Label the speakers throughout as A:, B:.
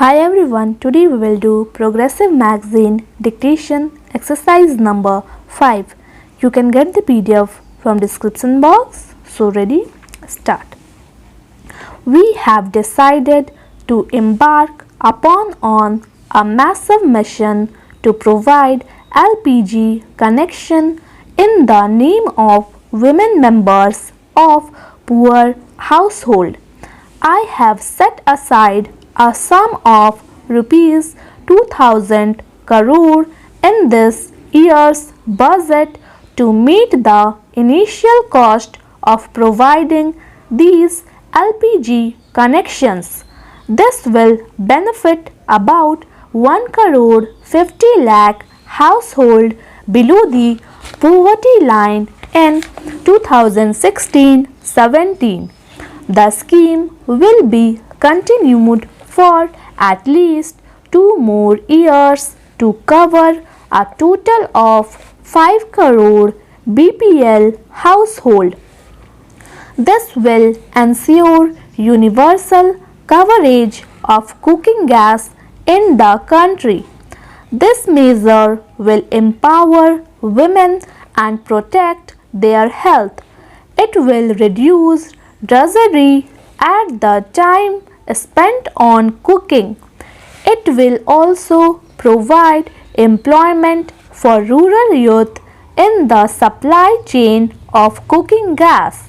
A: Hi everyone, today we will do Progressive Magazine Dictation exercise number 5. You can get the PDF from description box. So ready? Start. We have decided to embark upon on a massive mission to provide LPG connection in the name of women members of poor household. I have set aside a sum of rupees 2000 crore in this year's budget to meet the initial cost of providing these LPG connections. This will benefit about 1 crore 50 lakh household below the poverty line in 2016-17. The scheme will be continued for at least 2 more years to cover a total of 5 crore BPL household. This will ensure universal coverage of cooking gas in the country. This measure will empower women and protect their health. It will reduce drudgery at the time spent on cooking. It will also provide employment for rural youth in the supply chain of cooking gas.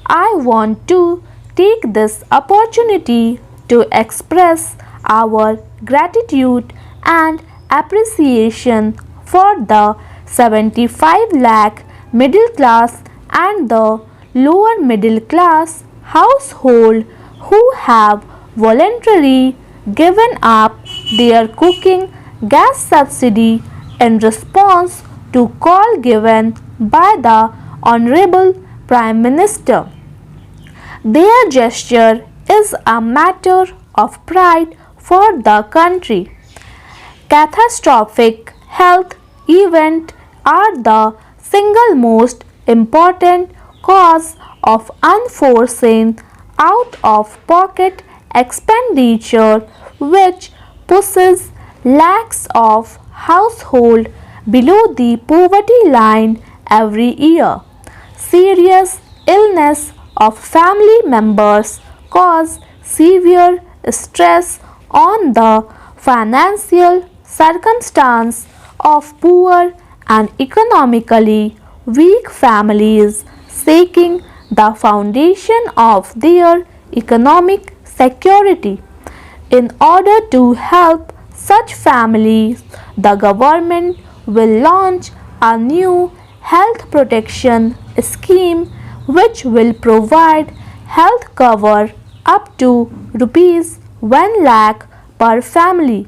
A: I want to take this opportunity to express our gratitude and appreciation for the 75 lakh middle class and the lower middle class household who have voluntarily given up their cooking gas subsidy in response to call given by the Honorable Prime Minister. Their gesture is a matter of pride for the country. Catastrophic health events are the single most important cause of unforeseen out-of-pocket expenditure which pushes lakhs of households below the poverty line every year. Serious illness of family members cause severe stress on the financial circumstance of poor and economically weak families seeking the foundation of their economic security. In order to help such families, the government will launch a new health protection scheme which will provide health cover up to rupees 1 lakh per family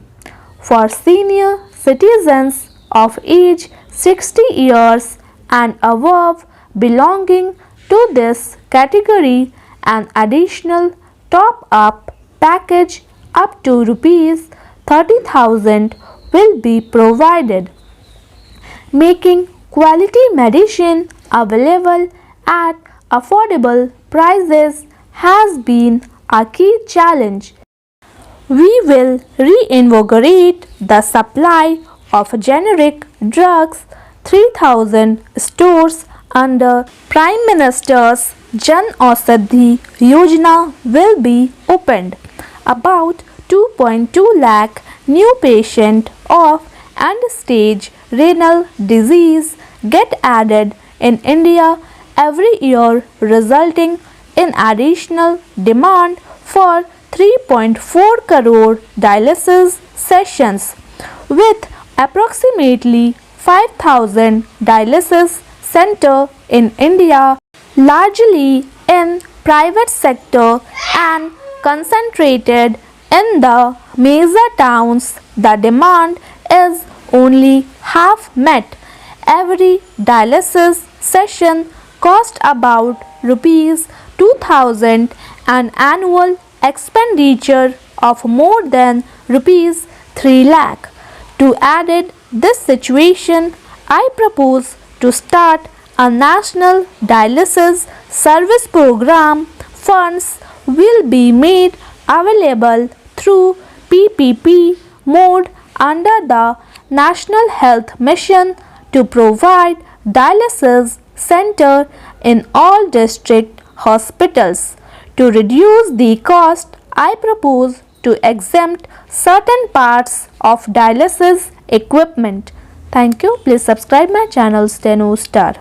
A: for senior citizens of age 60 years and above belonging to this category. An additional top-up package up to rupees 30,000 will be provided. Making quality medicine available at affordable prices has been a key challenge. We will reinvigorate the supply of generic drugs. 3,000 stores under Prime Minister's Jan Aushadhi Yojana will be opened. About 2.2 lakh new patients of end-stage renal disease get added in India every year, resulting in additional demand for 3.4 crore dialysis sessions, with approximately 5,000 dialysis centers in India, largely in private sector and concentrated in the major towns. The demand is only half met. Every dialysis session costs about rupees 2,000, an annual expenditure of more than rupees 3 lakh. To add this situation, I propose to start a national dialysis service program. Funds will be made available through PPP mode under the National Health Mission to provide dialysis center in all district hospitals. To reduce the cost, I propose to exempt certain parts of dialysis equipment. Thank you. Please subscribe my channel Steno Star.